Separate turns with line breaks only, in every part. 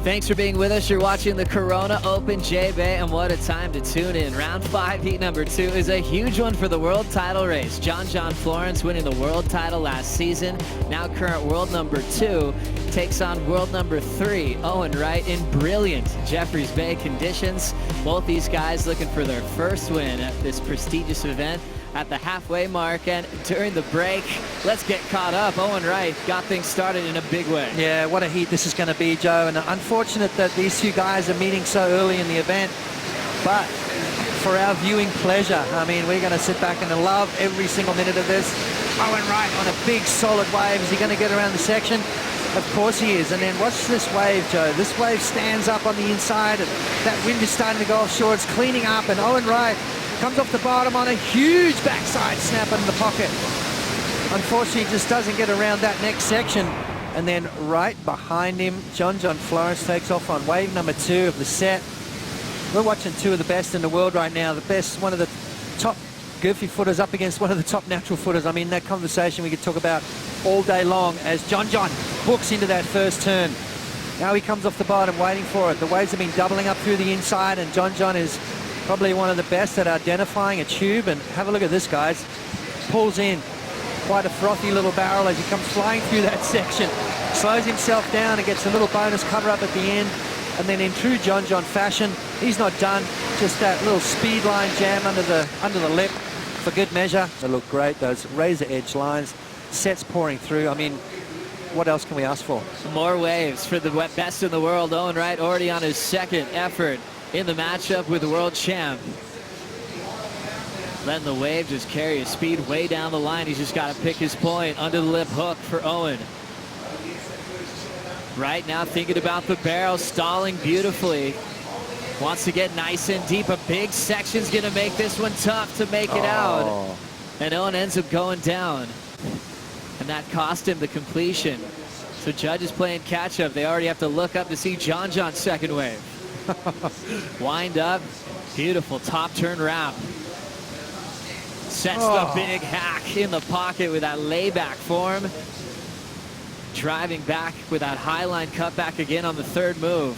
Thanks for being with us. You're watching the Corona Open jbay, and what a time to tune in. Round 5, heat number 2 is a huge one for the world title race. John Florence winning the world title last season, now current world number 2, takes on world number 3, Owen Wright, in brilliant Jeffreys Bay conditions. Both these guys looking for their first win at this prestigious event at the halfway mark. And during the break, let's get caught up. Owen Wright got things started in a big way.
Yeah, what a heat this is going to be, Joe. And unfortunate that these two guys are meeting so early in the event. But for our viewing pleasure, I mean, we're going to sit back and love every single minute of this. Owen Wright on a big, solid wave. Is he going to get around the section? Of course he is. And then watch this wave, Joe. This wave stands up on the inside, and that wind is starting to go offshore. It's cleaning up, and Owen Wright comes off the bottom on a huge backside snap in the pocket. Unfortunately, he just doesn't get around that next section. And then right behind him, John Florence takes off on wave number 2 of the set. We're watching two of the best in the world right now. The best, one of the top goofy footers up against one of the top natural footers. I mean, that conversation we could talk about all day long as John books into that first turn. Now he comes off the bottom waiting for it. The waves have been doubling up through the inside, and John is probably one of the best at identifying a tube. And have a look at this, guys. Pulls in quite a frothy little barrel as he comes flying through that section. Slows himself down and gets a little bonus cover up at the end. And then in true John fashion, he's not done. Just that little speed line jam under the lip for good measure. They look great, those razor edge lines. Sets pouring through. I mean, what else can we ask for?
More waves for the best in the world. Owen Wright already on his second effort in the matchup with the world champ. Letting the wave just carry his speed way down the line. He's just got to pick his point. Under the lip hook for Owen. Right now thinking about the barrel, stalling beautifully. Wants to get nice and deep. A big section's going to make this one tough to make it out. And Owen ends up going down. And that cost him the completion. So judges playing catch up. They already have to look up to see John's second wave. Wind up, beautiful top turn wrap. Sets the big hack in the pocket with that layback form. Driving back with that high line cut back again on the third move.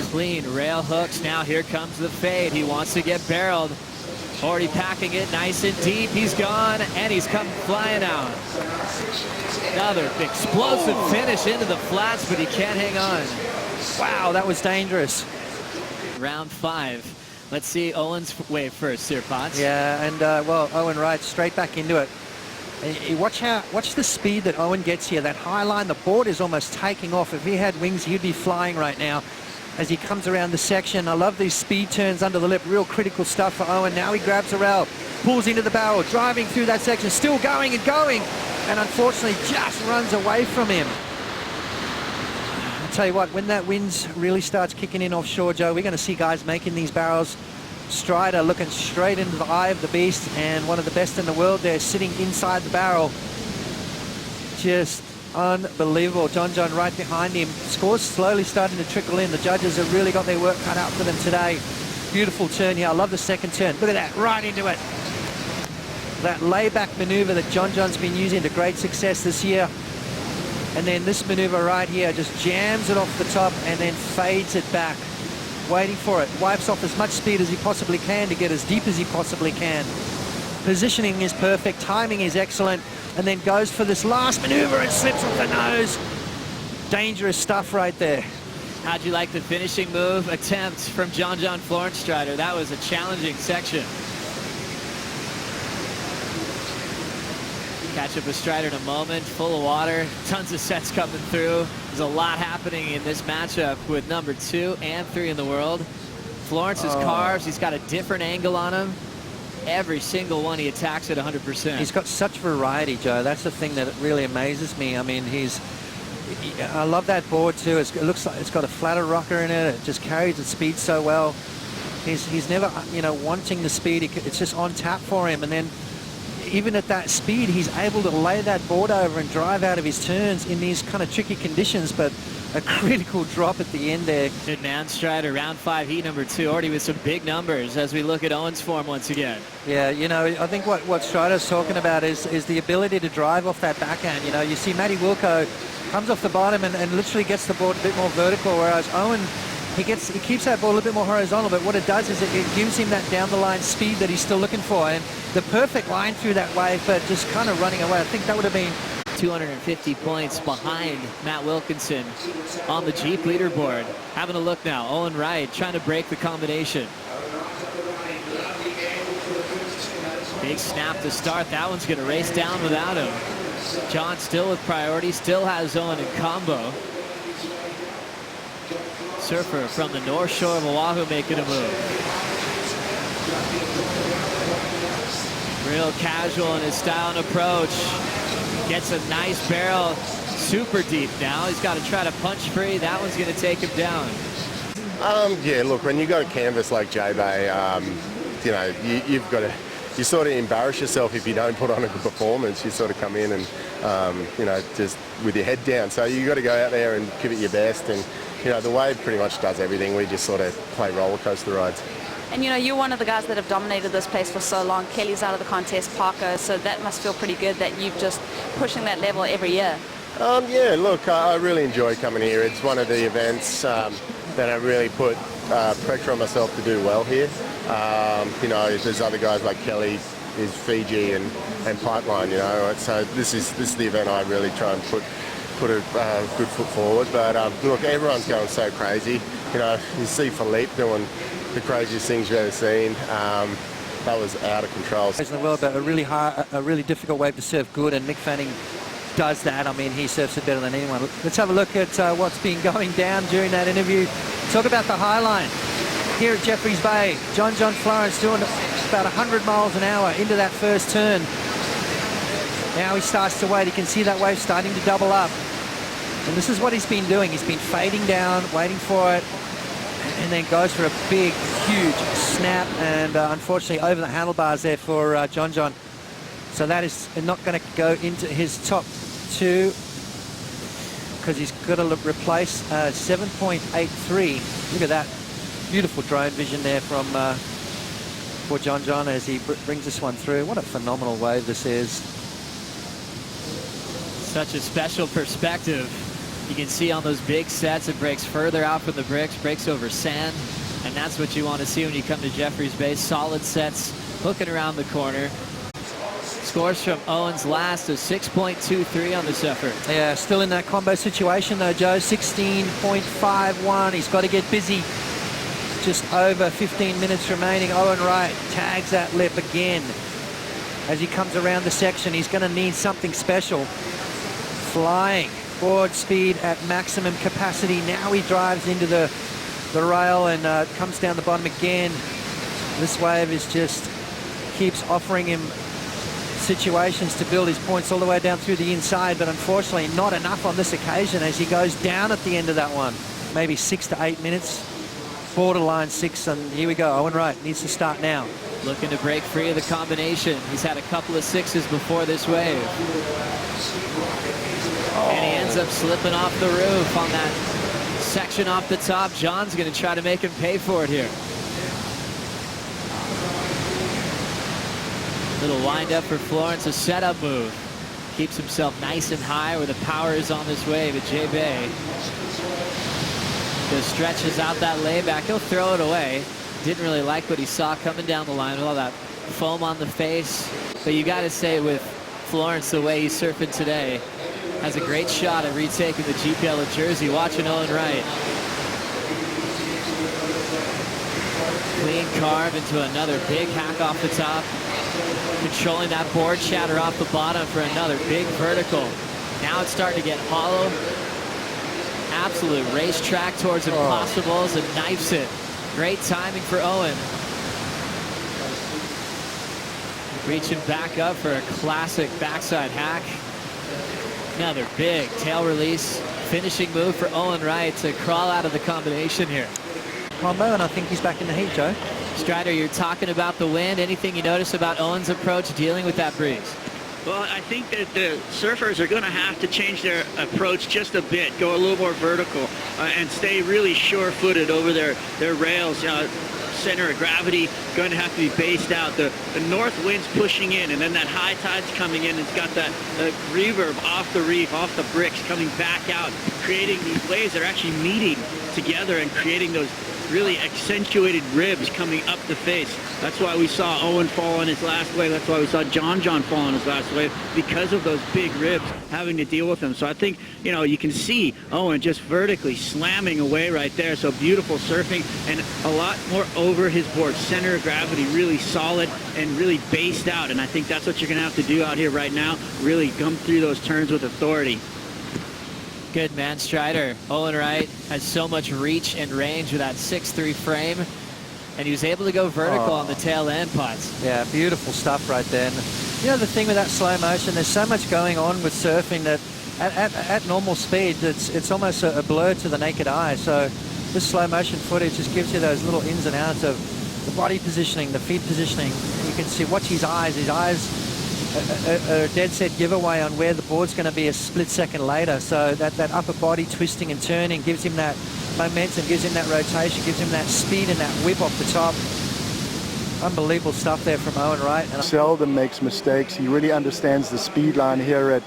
Clean rail hooks. Now here comes the fade. He wants to get barreled. Already packing it nice and deep. He's gone, and he's come flying out. Another explosive finish into the flats, but he can't hang on.
Wow, that was dangerous.
Round 5. Let's see Owen's wave first here, Potts.
Yeah, and well, Owen Wright straight back into it. And watch the speed that Owen gets here. That high line, the board is almost taking off. If he had wings, he'd be flying right now as he comes around the section. I love these speed turns under the lip. Real critical stuff for Owen. Now he grabs a rail, pulls into the barrel, driving through that section, still going and going, and unfortunately just runs away from him. I'll tell you what, when that wind really starts kicking in offshore, Joe, we're going to see guys making these barrels. Strider looking straight into the eye of the beast, and one of the best in the world there sitting inside the barrel. Just unbelievable. John right behind him. Scores slowly starting to trickle in. The judges have really got their work cut out for them today. Beautiful turn here. I love the second turn. Look at that, right into it. That layback maneuver that John's been using to great success this year. And then this maneuver right here just jams it off the top and then fades it back. Waiting for it. Wipes off as much speed as he possibly can to get as deep as he possibly can. Positioning is perfect. Timing is excellent. And then goes for this last maneuver and slips off the nose. Dangerous stuff right there.
How'd you like the finishing move attempt from John Florence, Strider? That was a challenging section. Catch up with Strider in a moment. Full of water. Tons of sets coming through. There's a lot happening in this matchup with number 2 and 3 in the world. Florence's carves. He's got a different angle on him. Every single one he attacks at 100%.
He's got such variety, Joe. That's the thing that really amazes me. I mean, I love that board too. It looks like it's got a flatter rocker in it. It just carries its speed so well. He's never, wanting the speed. It's just on tap for him. And then even at that speed, he's able to lay that board over and drive out of his turns in these kind of tricky conditions. But a critical drop at the end there.
Good man, Strider, round 5, heat number 2, already with some big numbers as we look at Owen's form once again.
Yeah, you know, I think what Strider's talking about is the ability to drive off that backhand. You know, you see Matty Wilco comes off the bottom and literally gets the board a bit more vertical, whereas Owen, he keeps that ball a little bit more horizontal, but what it does is it gives him that down the line speed that he's still looking for, and the perfect line through that wave, but just kind of running away. I think that would have been
250 points behind Matt Wilkinson on the Jeep leaderboard. Having a look now, Owen Wright trying to break the combination. Big snap to start. That one's going to race down without him. John still with priority, still has Owen in combo. Surfer from the North Shore of Oahu making a move. Real casual in his style and approach. Gets a nice barrel, super deep now. He's got to try to punch free. That one's going to take him down.
Yeah, look, when you got a canvas like jbay, you know, you've got to, you sort of embarrass yourself if you don't put on a good performance. You sort of come in and, you know, just with your head down. So you got to go out there and give it your best. And, you know, the wave pretty much does everything. We just sort of play roller coaster rides.
And you know, you're one of the guys that have dominated this place for so long. Kelly's out of the contest, Parker, so that must feel pretty good that you've just pushing that level every year.
Yeah, look, I really enjoy coming here. It's one of the events that I really put pressure on myself to do well here. You know, there's other guys like Kelly, is Fiji and Pipeline, you know. So this is the event I really try and put a good foot forward. But look, everyone's going so crazy. You know, you see Philippe doing the craziest things you've ever seen. That was out of control.
In the world, but a really difficult wave to surf good, and Mick Fanning does that. I mean, he surfs it better than anyone. Let's have a look at what's been going down during that interview. Talk about the high line here at Jeffreys Bay. John Florence doing about 100 miles an hour into that first turn. Now he starts to wait. You can see that wave starting to double up. And this is what he's been doing. He's been fading down, waiting for it, and then goes for a big, huge snap, and unfortunately over the handlebars there for John. So that is not going to go into his top 2 because he's got to replace 7.83. Look at that beautiful drone vision there from for John as he brings this one through. What a phenomenal wave this is.
Such a special perspective. You can see on those big sets, it breaks further out from the bricks, breaks over sand, and that's what you want to see when you come to Jeffreys Bay. Solid sets, hooking around the corner. Scores from Owen's last of 6.23 on this effort.
Yeah, still in that combo situation though, Joe. 16.51. He's got to get busy. Just over 15 minutes remaining. Owen Wright tags that lip again. As he comes around the section, he's going to need something special. Flying. Board speed at maximum capacity. Now he drives into the rail and comes down the bottom again. This wave is just keeps offering him situations to build his points all the way down through the inside, but unfortunately not enough on this occasion as he goes down at the end of that one. Maybe 6 to 8 minutes, borderline 6, and here we go. Owen Wright needs to start now.
Looking to break free of the combination. He's had a couple of 6s before this wave. And he ends up slipping off the roof on that section off the top. John's going to try to make him pay for it here. Little wind up for Florence, a setup move. Keeps himself nice and high where the power is on this wave at jbay. Just stretches out that layback. He'll throw it away. Didn't really like what he saw coming down the line with all that foam on the face. But you got to say with Florence, the way he's surfing today, has a great shot at retaking the Jeep yellow jersey. Watching Owen Wright. Clean carve into another big hack off the top. Controlling that board shatter off the bottom for another big vertical. Now it's starting to get hollow. Absolute racetrack towards impossibles and knifes it. Great timing for Owen. Reaching back up for a classic backside hack. Another big tail release. Finishing move for Owen Wright to crawl out of the combination here.
Combo, and I think he's back in the heat, Joe.
Strider, you're talking about the wind. Anything you notice about Owen's approach dealing with that breeze?
Well, I think that the surfers are going to have to change their approach just a bit, go a little more vertical, and stay really sure-footed over their rails. Center of gravity going to have to be based out. The north wind's pushing in, and then that high tide's coming in. It's got that reverb off the reef, off the bricks, coming back out, creating these waves that are actually meeting together and creating those really accentuated ribs coming up the face. That's why we saw Owen fall on his last wave. That's why we saw John fall on his last wave, because of those big ribs having to deal with them. So I think, you know, you can see Owen just vertically slamming away right there. So beautiful surfing and a lot more over his board. Center of gravity really solid and really based out. And I think that's what you're going to have to do out here right now. Really come through those turns with authority.
Good man, Strider. Owen Wright has so much reach and range with that 6'3" frame, and he was able to go vertical on the tail end putts.
Yeah, beautiful stuff right there. And, you know, the thing with that slow motion, there's so much going on with surfing that at normal speed, it's almost a blur to the naked eye. So this slow motion footage just gives you those little ins and outs of the body positioning, the feet positioning. You can see, watch his eyes. His eyes a dead set giveaway on where the board's going to be a split second later. So that upper body twisting and turning gives him that momentum, gives him that rotation, gives him that speed and that whip off the top. Unbelievable stuff there from Owen Wright. And
seldom makes mistakes. He really understands the speed line here at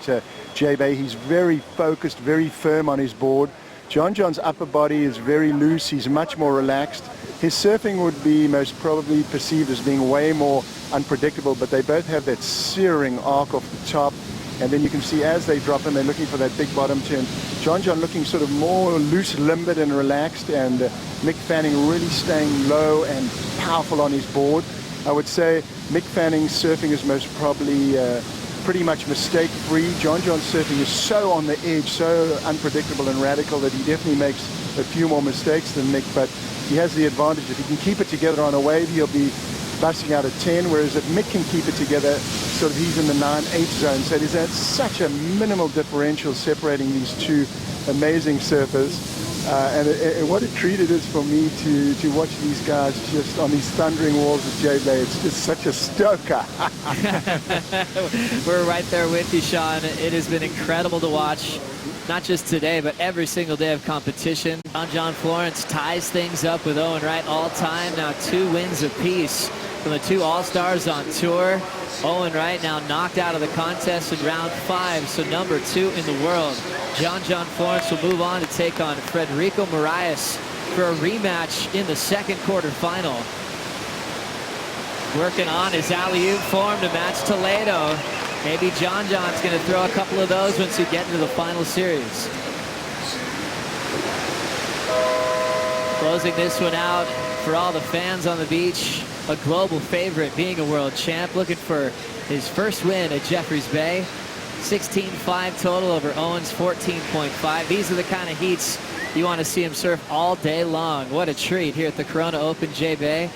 jbay. He's very focused, very firm on his board. John's upper body is very loose. He's much more relaxed. His surfing would be most probably perceived as being way more unpredictable, but they both have that searing arc off the top. And then you can see as they drop in, they're looking for that big bottom turn. John looking sort of more loose, limbered and relaxed, and Mick Fanning really staying low and powerful on his board. I would say Mick Fanning's surfing is most probably pretty much mistake-free. John's surfing is so on the edge, so unpredictable and radical that he definitely makes a few more mistakes than Mick, but he has the advantage. If he can keep it together on a wave, he'll be busting out a 10, whereas if Mick can keep it together, sort of he's in the 9-8 zone. So there's such a minimal differential separating these two amazing surfers. And what a treat it is for me to watch these guys just on these thundering walls of jbay. It's just such a stoker.
We're right there with you, Sean. It has been incredible to watch, not just today, but every single day of competition. John Florence ties things up with Owen Wright all time. Now 2 wins apiece from the 2 All-Stars on tour. Owen Wright now knocked out of the contest in round 5, so number 2 in the world. John Florence will move on to take on Frederico Moraes for a rematch in the second quarterfinal. Working on his alley-oop form to match Toledo. Maybe John's going to throw a couple of those once we get into the final series. Closing this one out for all the fans on the beach. A global favorite, being a world champ, looking for his first win at Jeffreys Bay. 16.5 total over Owen's 14.5. These are the kind of heats you want to see him surf all day long. What a treat here at the Corona Open jbay.